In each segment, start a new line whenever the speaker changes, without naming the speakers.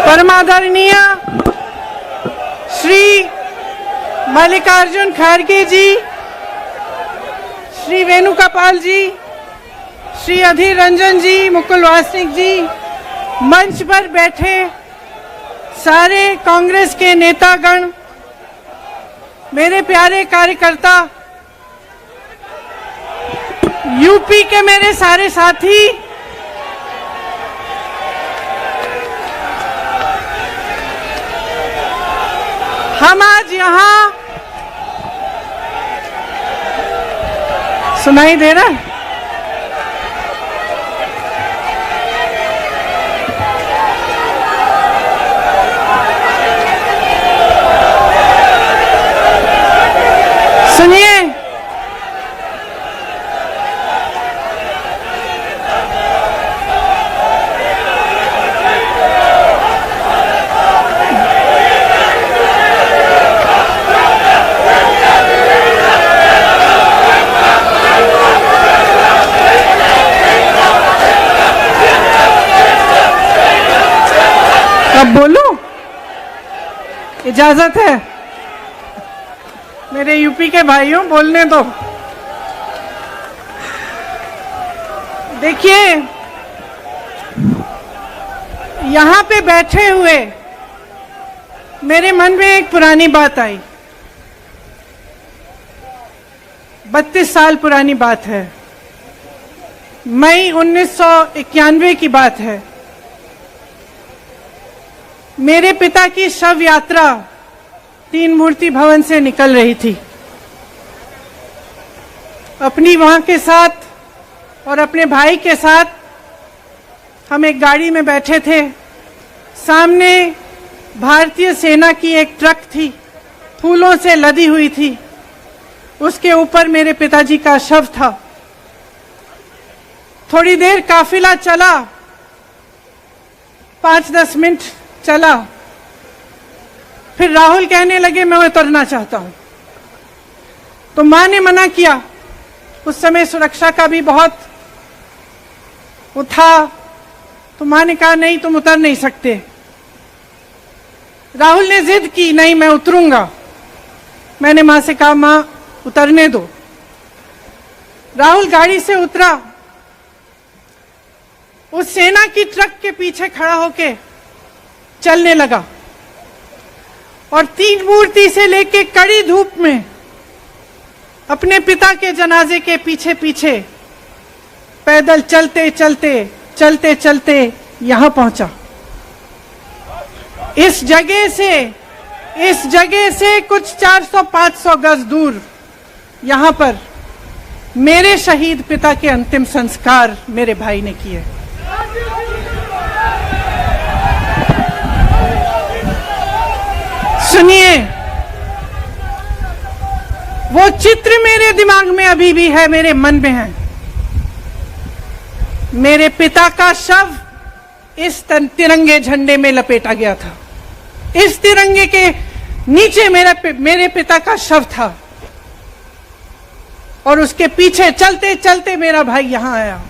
परमादरणीय श्री मल्लिकार्जुन खड़गे जी, श्री वेणुगोपाल जी, श्री अधीर रंजन जी, मुकुल वासनिक जी, मंच पर बैठे सारे कांग्रेस के नेतागण, मेरे प्यारे कार्यकर्ता, यूपी के मेरे सारे साथी, हम आज यहाँ सुनाई दे रहा है? सुनिए, अब बोलूं? इजाजत है? मेरे यूपी के भाइयों, बोलने दो। देखिए, यहां पे बैठे हुए मेरे मन में एक पुरानी बात आई। 32 साल पुरानी बात है। मई 1991 की बात है। मेरे पिता की शव यात्रा तीन मूर्ति भवन से निकल रही थी। अपनी मां के साथ और अपने भाई के साथ हम एक गाड़ी में बैठे थे। सामने भारतीय सेना की एक ट्रक थी, फूलों से लदी हुई थी। उसके ऊपर मेरे पिताजी का शव था। थोड़ी देर काफिला चला, 5-10 मिनट चला। फिर राहुल कहने लगे मैं उतरना चाहता हूं। तो मां ने मना किया। उस समय सुरक्षा का भी बहुत वो था। तो मां ने कहा नहीं, तुम उतर नहीं सकते। राहुल ने जिद की, नहीं मैं उतरूंगा। मैंने मां से कहा मां उतरने दो। राहुल गाड़ी से उतरा। उस सेना की ट्रक के पीछे खड़ा होके चलने लगा और तीन मूर्ति से लेके कड़ी धूप में अपने पिता के जनाजे के पीछे पीछे पैदल चलते चलते चलते चलते यहां पहुंचा। इस जगह से कुछ 400-500 गज दूर यहां पर मेरे शहीद पिता के अंतिम संस्कार मेरे भाई ने किए। सुनिए, वो चित्र मेरे दिमाग में अभी भी है, मेरे मन में है। मेरे पिता का शव इस तिरंगे झंडे में लपेटा गया था। इस तिरंगे के नीचे मेरे पिता का शव था और उसके पीछे चलते चलते मेरा भाई यहां आया।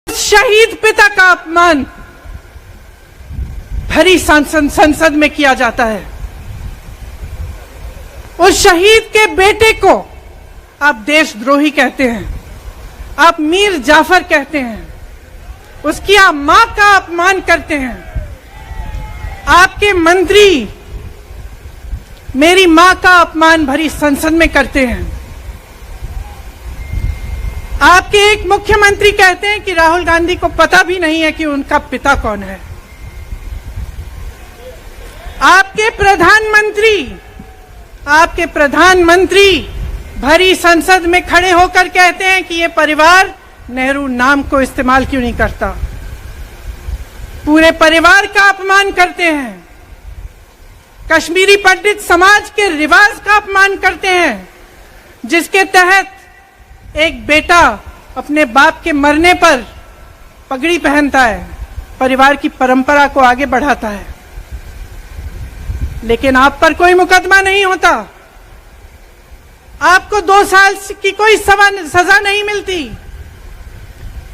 शहीद पिता का अपमान भरी संसद में किया जाता है। उस शहीद के बेटे को आप देशद्रोही कहते हैं, आप मीर जाफर कहते हैं, उसकी आप मां का अपमान करते हैं। आपके मंत्री मेरी मां का अपमान भरी संसद में करते हैं। आपके एक मुख्यमंत्री कहते हैं कि राहुल गांधी को पता भी नहीं है कि उनका पिता कौन है। आपके प्रधानमंत्री भरी संसद में खड़े होकर कहते हैं कि ये परिवार नेहरू नाम को इस्तेमाल क्यों नहीं करता। पूरे परिवार का अपमान करते हैं। कश्मीरी पंडित समाज के रिवाज का अपमान करते हैं, जिसके तहत एक बेटा अपने बाप के मरने पर पगड़ी पहनता है, परिवार की परंपरा को आगे बढ़ाता है। लेकिन आप पर कोई मुकदमा नहीं होता। आपको 2 साल की कोई सजा नहीं मिलती।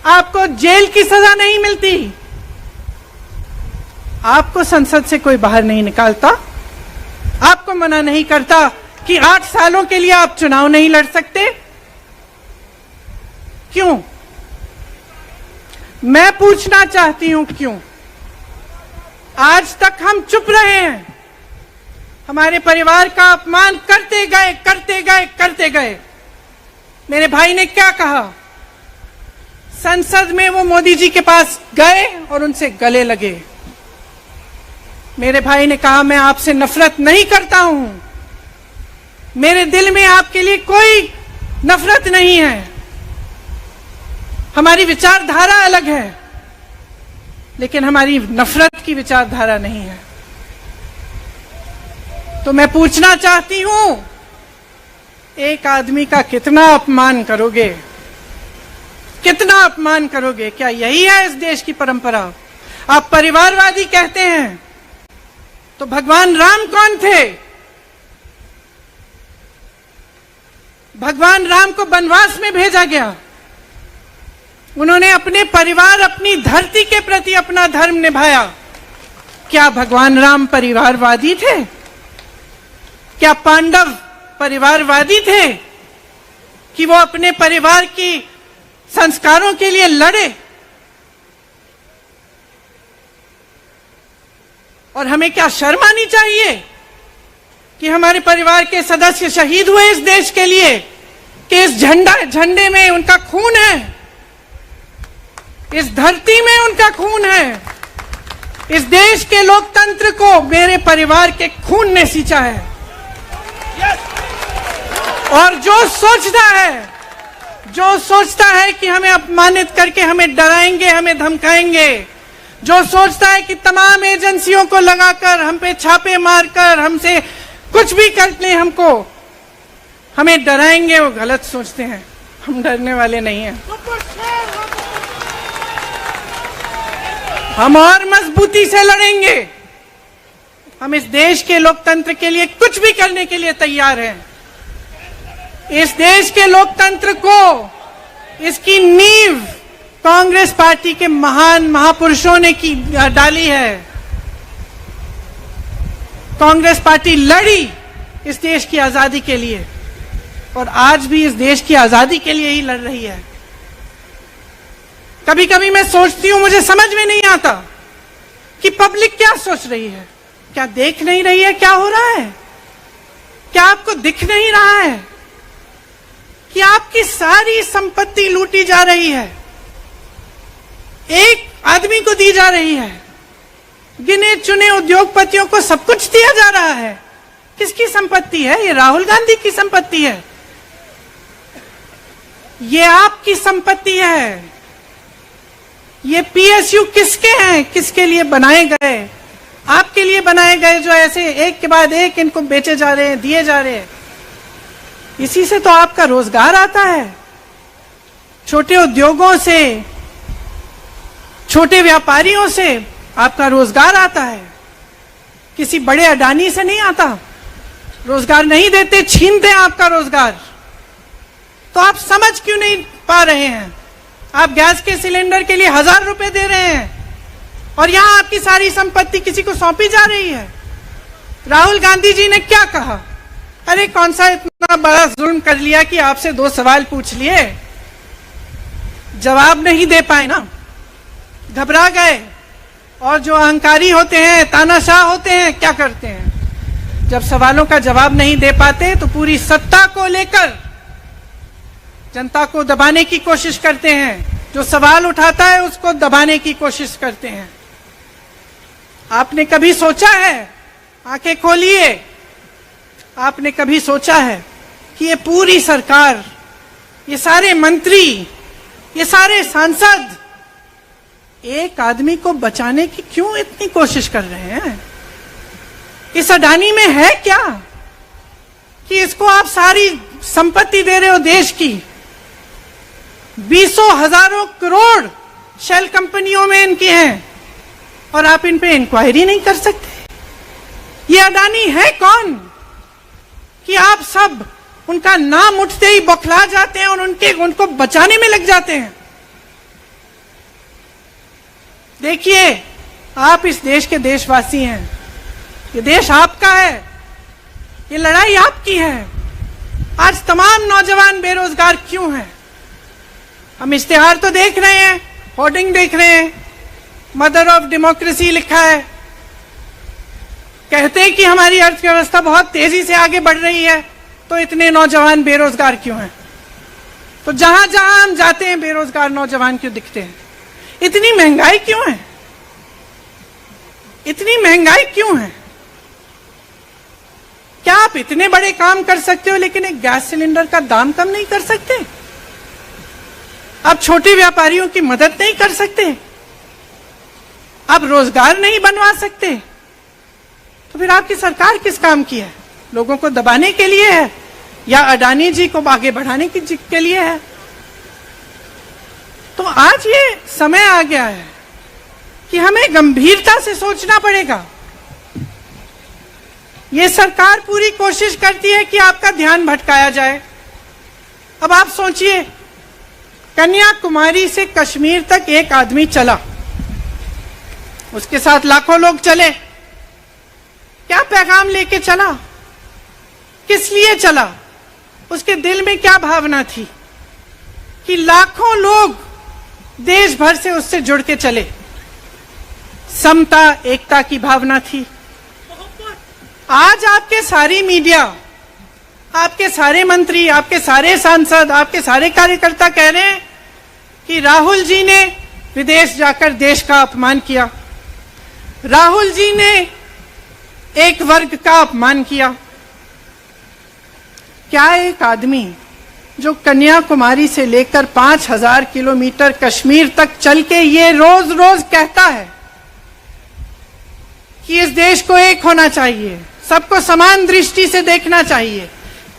आपको जेल की सजा नहीं मिलती। आपको संसद से कोई बाहर नहीं निकालता, आपको मना नहीं करता कि 8 सालों के लिए आप चुनाव नहीं लड़ सकते। क्यों? मैं पूछना चाहती हूं क्यों? आज तक हम चुप रहे हैं, हमारे परिवार का अपमान करते गए करते गए करते गए। मेरे भाई ने क्या कहा? संसद में वो मोदी जी के पास गए और उनसे गले लगे। मेरे भाई ने कहा मैं आपसे नफरत नहीं करता हूं, मेरे दिल में आपके लिए कोई नफरत नहीं है, हमारी विचारधारा अलग है, लेकिन हमारी नफरत की विचारधारा नहीं है। तो मैं पूछना चाहती हूं, एक आदमी का कितना अपमान करोगे? कितना अपमान करोगे? क्या यही है इस देश की परंपरा? आप परिवारवादी कहते हैं, तो भगवान राम कौन थे? भगवान राम को वनवास में भेजा गया, उन्होंने अपने परिवार, अपनी धरती के प्रति अपना धर्म निभाया। क्या भगवान राम परिवारवादी थे? क्या पांडव परिवारवादी थे कि वो अपने परिवार की संस्कारों के लिए लड़े? और हमें क्या शर्म आनी चाहिए कि हमारे परिवार के सदस्य शहीद हुए इस देश के लिए, कि इस झंडे में उनका खून है, इस धरती में उनका खून है, इस देश के लोकतंत्र को मेरे परिवार के खून ने सींचा है। और जो सोचता है कि हमें अपमानित करके हमें डराएंगे, हमें धमकाएंगे, जो सोचता है कि तमाम एजेंसियों को लगाकर हम पे छापे मारकर हमसे कुछ भी कर ले, हमको हमें डराएंगे, वो गलत सोचते हैं। हम डरने वाले नहीं हैं। हम और मजबूती से लड़ेंगे। हम इस देश के लोकतंत्र के लिए कुछ भी करने के लिए तैयार हैं। इस देश के लोकतंत्र को, इसकी नींव कांग्रेस पार्टी के महान महापुरुषों ने डाली है। कांग्रेस पार्टी लड़ी इस देश की आजादी के लिए, और आज भी इस देश की आजादी के लिए ही लड़ रही है। कभी कभी मैं सोचती हूं, मुझे समझ में नहीं आता कि पब्लिक क्या सोच रही है। क्या देख नहीं रही है क्या हो रहा है? क्या आपको दिख नहीं रहा है कि आपकी सारी संपत्ति लूटी जा रही है, एक आदमी को दी जा रही है, गिने चुने उद्योगपतियों को सब कुछ दिया जा रहा है? किसकी संपत्ति है? ये राहुल गांधी की संपत्ति है, ये आपकी संपत्ति है। ये पीएसयू किसके हैं? किसके लिए बनाए गए? आपके लिए बनाए गए, जो ऐसे एक के बाद एक इनको बेचे जा रहे हैं, दिए जा रहे हैं। इसी से तो आपका रोजगार आता है। छोटे उद्योगों से, छोटे व्यापारियों से आपका रोजगार आता है, किसी बड़े अडानी से नहीं आता। रोजगार नहीं देते, छीनते हैं आपका रोजगार। तो आप समझ क्यों नहीं पा रहे हैं? आप गैस के सिलेंडर के लिए 1000 रुपए दे रहे हैं, और यहां आपकी सारी संपत्ति किसी को सौंपी जा रही है। राहुल गांधी जी ने क्या कहा? अरे कौन सा इतना बड़ा जुल्म कर लिया कि आपसे 2 सवाल पूछ लिए, जवाब नहीं दे पाए ना, घबरा गए। और जो अहंकारी होते हैं, तानाशाह होते हैं, क्या करते हैं? जब सवालों का जवाब नहीं दे पाते तो पूरी सत्ता को लेकर जनता को दबाने की कोशिश करते हैं। जो सवाल उठाता है उसको दबाने की कोशिश करते हैं। आपने कभी सोचा है, आंखें खोलिए, आपने कभी सोचा है कि ये पूरी सरकार, ये सारे मंत्री, ये सारे सांसद एक आदमी को बचाने की क्यों इतनी कोशिश कर रहे हैं? इस अडानी में है क्या कि इसको आप सारी संपत्ति दे रहे हो देश की? 20 हजारों करोड़ शेल कंपनियों में इनकी हैं, और आप इन पे इंक्वायरी नहीं कर सकते। ये अडानी है कौन कि आप सब उनका नाम उठते ही बौखला जाते हैं और उनको बचाने में लग जाते हैं? देखिए, आप इस देश के देशवासी हैं, ये देश आपका है, ये लड़ाई आपकी है। आज तमाम नौजवान बेरोजगार क्यों हैं? हम इश्तिहार तो देख रहे हैं, होर्डिंग देख रहे हैं, मदर ऑफ डेमोक्रेसी लिखा है, कहते हैं कि हमारी अर्थव्यवस्था बहुत तेजी से आगे बढ़ रही है, तो इतने नौजवान बेरोजगार क्यों हैं? तो जहां जहां हम जाते हैं बेरोजगार नौजवान क्यों दिखते हैं? इतनी महंगाई क्यों है? इतनी महंगाई क्यों है? क्या आप इतने बड़े काम कर सकते हो लेकिन एक गैस सिलेंडर का दाम कम नहीं कर सकते? आप छोटे व्यापारियों की मदद नहीं कर सकते? आप रोजगार नहीं बनवा सकते? तो फिर आपकी सरकार किस काम की है? लोगों को दबाने के लिए है या अडानी जी को आगे बढ़ाने के लिए है? तो आज ये समय आ गया है कि हमें गंभीरता से सोचना पड़ेगा। ये सरकार पूरी कोशिश करती है कि आपका ध्यान भटकाया जाए। अब आप सोचिए, कन्याकुमारी से कश्मीर तक एक आदमी चला, उसके साथ लाखों लोग चले। क्या पैगाम लेके चला? किस लिए चला? उसके दिल में क्या भावना थी कि लाखों लोग देश भर से उससे जुड़ के चले? समता, एकता की भावना थी। आज आपके सारी मीडिया, आपके सारे मंत्री, आपके सारे सांसद, आपके सारे कार्यकर्ता कह रहे हैं कि राहुल जी ने विदेश जाकर देश का अपमान किया, राहुल जी ने एक वर्ग का अपमान किया। क्या एक आदमी जो कन्याकुमारी से लेकर 5000 किलोमीटर कश्मीर तक चल के ये रोज रोज कहता है कि इस देश को एक होना चाहिए, सबको समान दृष्टि से देखना चाहिए,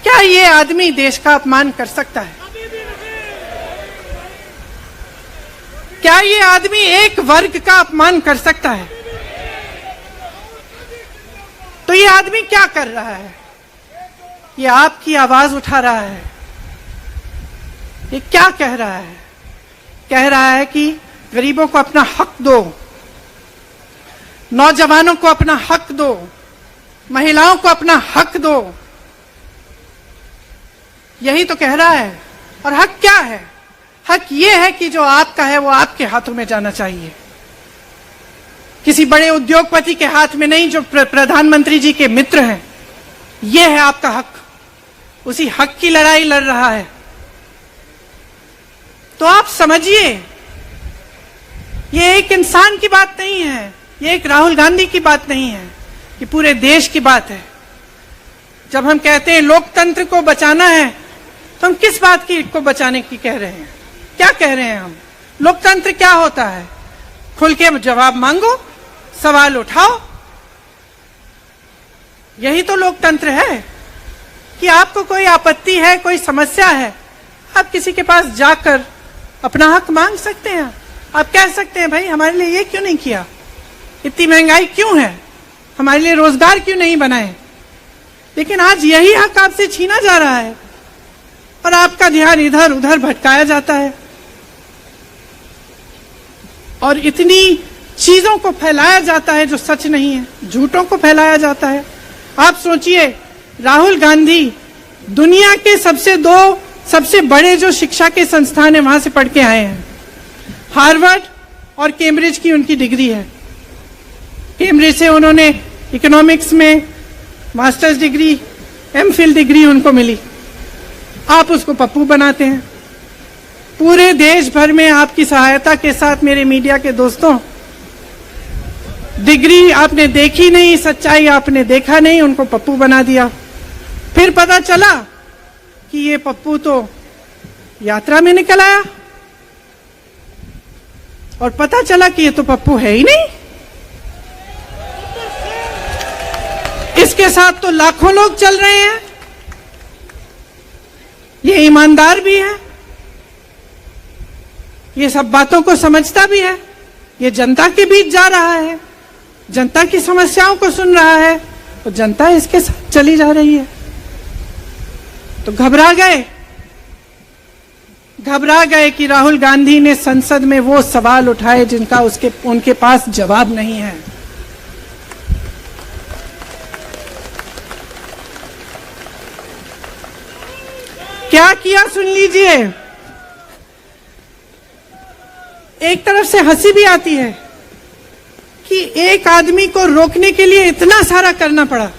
क्या ये आदमी देश का अपमान कर सकता है? क्या ये आदमी एक वर्ग का अपमान कर सकता है? तो ये आदमी क्या कर रहा है? ये आपकी आवाज उठा रहा है। ये क्या कह रहा है? कह रहा है कि गरीबों को अपना हक दो, नौजवानों को अपना हक दो, महिलाओं को अपना हक दो। यही तो कह रहा है। और हक क्या है? हक ये है कि जो आपका है वो आपके हाथों में जाना चाहिए, किसी बड़े उद्योगपति के हाथ में नहीं, जो प्रधानमंत्री जी के मित्र हैं। ये है आपका हक। उसी हक की लड़ाई लड़ रहा है। तो आप समझिए, ये एक इंसान की बात नहीं है, ये एक राहुल गांधी की बात नहीं है, ये पूरे देश की बात है। जब हम कहते हैं लोकतंत्र को बचाना है, तो हम किस बात की को बचाने की कह रहे हैं? क्या कह रहे हैं हम? लोकतंत्र क्या होता है? खुल के जवाब मांगो, सवाल उठाओ। यही तो लोकतंत्र है कि आपको कोई आपत्ति है, कोई समस्या है, आप किसी के पास जाकर अपना हक मांग सकते हैं। आप कह सकते हैं, भाई हमारे लिए ये क्यों नहीं किया, इतनी महंगाई क्यों है, हमारे लिए रोजगार क्यों नहीं बनाए? लेकिन आज यही हक आपसे छीना जा रहा है और आपका ध्यान इधर उधर भटकाया जाता है और इतनी चीजों को फैलाया जाता है जो सच नहीं है, झूठों को फैलाया जाता है। आप सोचिए, राहुल गांधी दुनिया के सबसे बड़े जो शिक्षा के संस्थान है वहां से पढ़ के आए हैं। हार्वर्ड और कैम्ब्रिज की उनकी डिग्री है। कैम्ब्रिज से उन्होंने इकोनॉमिक्स में मास्टर्स डिग्री, एमफिल डिग्री उनको मिली। आप उसको पप्पू बनाते हैं। पूरे देश भर में आपकी सहायता के साथ मेरे मीडिया के दोस्तों, डिग्री आपने देखी नहीं, सच्चाई आपने देखा नहीं, उनको पप्पू बना दिया। फिर पता चला कि ये पप्पू तो यात्रा में निकल आया और पता चला कि ये तो पप्पू है ही नहीं। इसके साथ तो लाखों लोग चल रहे हैं। ये ईमानदार भी है, ये सब बातों को समझता भी है, ये जनता के बीच जा रहा है, जनता की समस्याओं को सुन रहा है, तो जनता इसके साथ चली जा रही है। तो घबरा गए, घबरा गए कि राहुल गांधी ने संसद में वो सवाल उठाए जिनका उनके पास जवाब नहीं है। क्या किया सुन लीजिए। एक तरफ से हंसी भी आती है कि एक आदमी को रोकने के लिए इतना सारा करना पड़ा।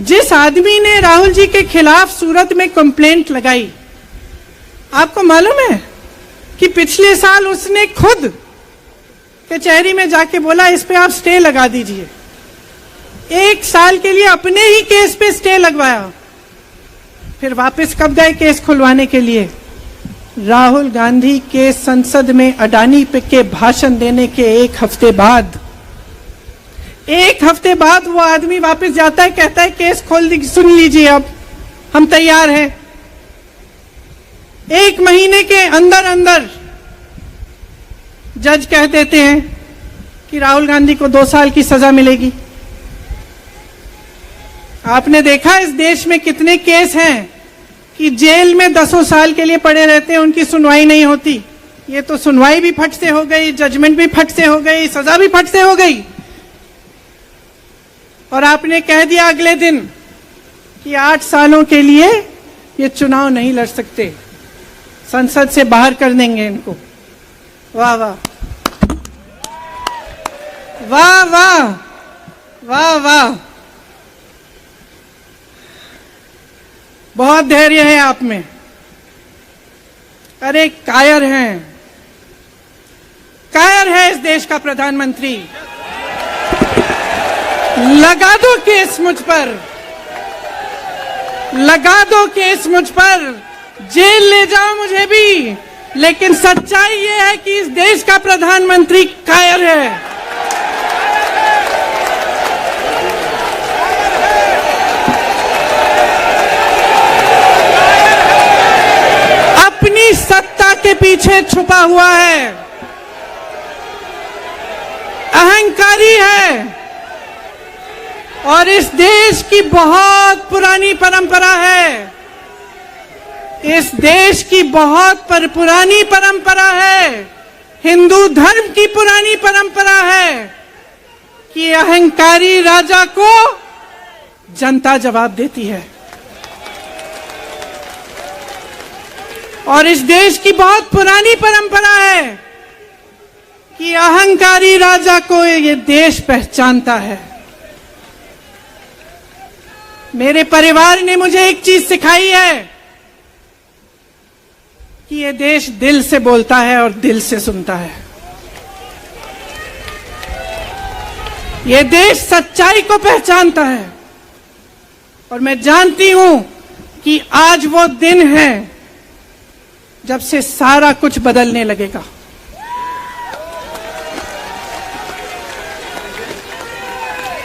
जिस आदमी ने राहुल जी के खिलाफ सूरत में कंप्लेंट लगाई, आपको मालूम है कि पिछले साल उसने खुद कचहरी में जाके बोला इस पे आप स्टे लगा दीजिए। 1 साल के लिए अपने ही केस पे स्टे लगवाया, फिर वापस कब गए केस खुलवाने के लिए? राहुल गांधी के संसद में अडानी पे के भाषण देने के 1 हफ्ते बाद, 1 हफ्ते बाद वो आदमी वापस जाता है, कहता है केस खोल दी, सुन लीजिए अब हम तैयार हैं। 1 महीने के अंदर अंदर जज कह देते हैं कि राहुल गांधी को 2 साल की सजा मिलेगी। आपने देखा इस देश में कितने केस हैं कि जेल में 10 साल के लिए पड़े रहते हैं, उनकी सुनवाई नहीं होती। ये तो सुनवाई भी फट से हो गई, जजमेंट भी फट से हो गई, सजा भी फट से हो गई। और आपने कह दिया अगले दिन कि 8 सालों के लिए ये चुनाव नहीं लड़ सकते, संसद से बाहर कर देंगे इनको। वाह वाह वाह वाह वाह वाह, बहुत धैर्य है आप में। अरे कायर हैं, कायर है इस देश का प्रधानमंत्री। लगा दो केस मुझ पर, लगा दो केस मुझ पर, जेल ले जाओ मुझे भी, लेकिन सच्चाई ये है कि इस देश का प्रधानमंत्री कायर है। अपनी सत्ता के पीछे छुपा हुआ है, अहंकारी है। और इस देश की बहुत पुरानी परंपरा है, इस देश की बहुत पुरानी परंपरा है, हिंदू धर्म की पुरानी परंपरा है कि अहंकारी राजा को जनता जवाब देती है। और इस देश की बहुत पुरानी परंपरा है कि अहंकारी राजा को ये देश पहचानता है। मेरे परिवार ने मुझे एक चीज सिखाई है कि ये देश दिल से बोलता है और दिल से सुनता है। ये देश सच्चाई को पहचानता है। और मैं जानती हूं कि आज वो दिन है जब से सारा कुछ बदलने लगेगा।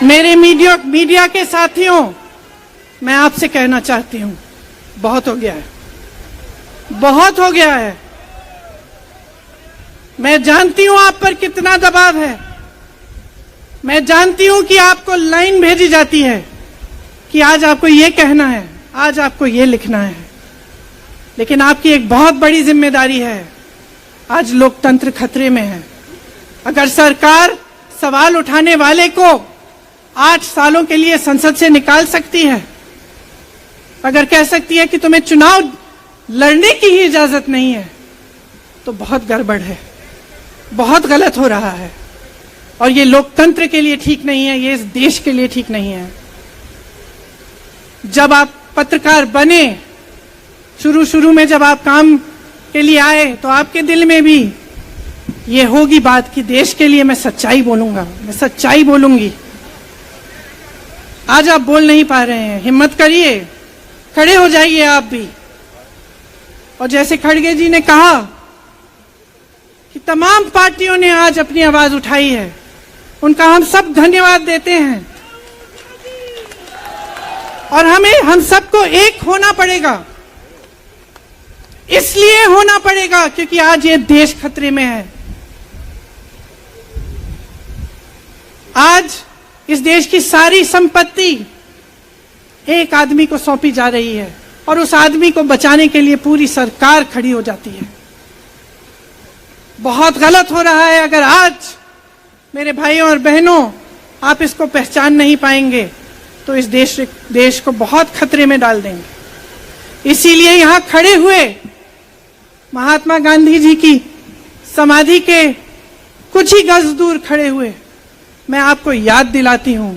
मेरे मीडिया के साथियों, मैं आपसे कहना चाहती हूं, बहुत हो गया है, बहुत हो गया है। मैं जानती हूं आप पर कितना दबाव है। मैं जानती हूं कि आपको लाइन भेजी जाती है कि आज आपको ये कहना है, आज आपको ये लिखना है। लेकिन आपकी एक बहुत बड़ी जिम्मेदारी है। आज लोकतंत्र खतरे में है। अगर सरकार सवाल उठाने वाले को 8 सालों के लिए संसद से निकाल सकती है, अगर कह सकती है कि तुम्हें चुनाव लड़ने की ही इजाजत नहीं है, तो बहुत गड़बड़ है, बहुत गलत हो रहा है। और ये लोकतंत्र के लिए ठीक नहीं है, ये इस देश के लिए ठीक नहीं है। जब आप पत्रकार बने, शुरू में जब आप काम के लिए आए, तो आपके दिल में भी ये होगी बात कि देश के लिए मैं सच्चाई बोलूंगा, मैं सच्चाई बोलूंगी। आज आप बोल नहीं पा रहे हैं, हिम्मत करिए, खड़े हो जाइए आप भी। और जैसे खड़गे जी ने कहा कि तमाम पार्टियों ने आज अपनी आवाज उठाई है, उनका हम सब धन्यवाद देते हैं। और हम सबको एक होना पड़ेगा, इसलिए होना पड़ेगा क्योंकि आज ये देश खतरे में है। आज इस देश की सारी संपत्ति एक आदमी को सौंपी जा रही है और उस आदमी को बचाने के लिए पूरी सरकार खड़ी हो जाती है। बहुत गलत हो रहा है। अगर आज मेरे भाइयों और बहनों आप इसको पहचान नहीं पाएंगे तो इस देश को बहुत खतरे में डाल देंगे। इसीलिए यहां खड़े हुए महात्मा गांधी जी की समाधि के कुछ ही गज दूर खड़े हुए मैं आपको याद दिलाती हूं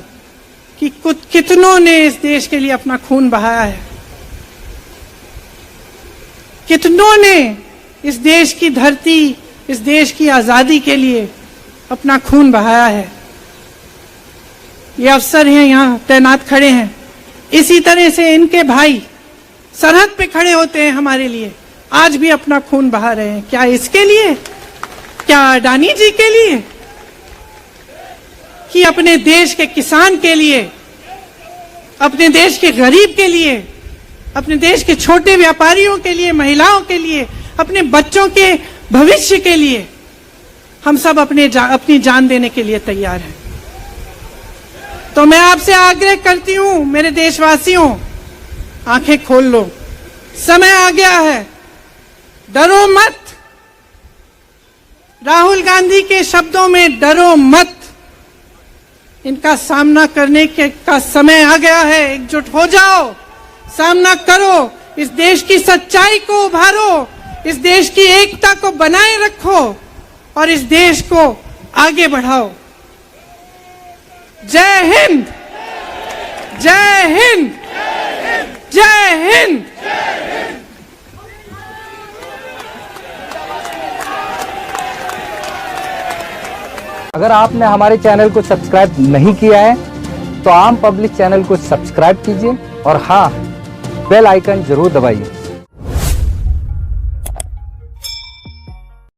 कि कितनों ने इस देश के लिए अपना खून बहाया है, कितनों ने इस देश की धरती, इस देश की आजादी के लिए अपना खून बहाया है। ये अफसर हैं यहां तैनात खड़े हैं, इसी तरह से इनके भाई सरहद पे खड़े होते हैं हमारे लिए, आज भी अपना खून बहा रहे हैं। क्या इसके लिए? क्या अडानी जी के लिए? कि अपने देश के किसान के लिए, अपने देश के गरीब के लिए, अपने देश के छोटे व्यापारियों के लिए, महिलाओं के लिए, अपने बच्चों के भविष्य के लिए हम सब अपनी जान देने के लिए तैयार हैं। तो मैं आपसे आग्रह करती हूं मेरे देशवासियों, आंखें खोल लो, समय आ गया है, डरो मत। राहुल गांधी के शब्दों में डरो मत, इनका सामना करने का समय आ गया है। एकजुट हो जाओ, सामना करो, इस देश की सच्चाई को उभारो, इस देश की एकता को बनाए रखो और इस देश को आगे बढ़ाओ। जय हिंद, जय हिंद, जय हिंद।
अगर आपने हमारे चैनल को सब्सक्राइब नहीं किया है तो आम पब्लिक चैनल को सब्सक्राइब कीजिए और हाँ, बेल आइकन जरूर दबाइए।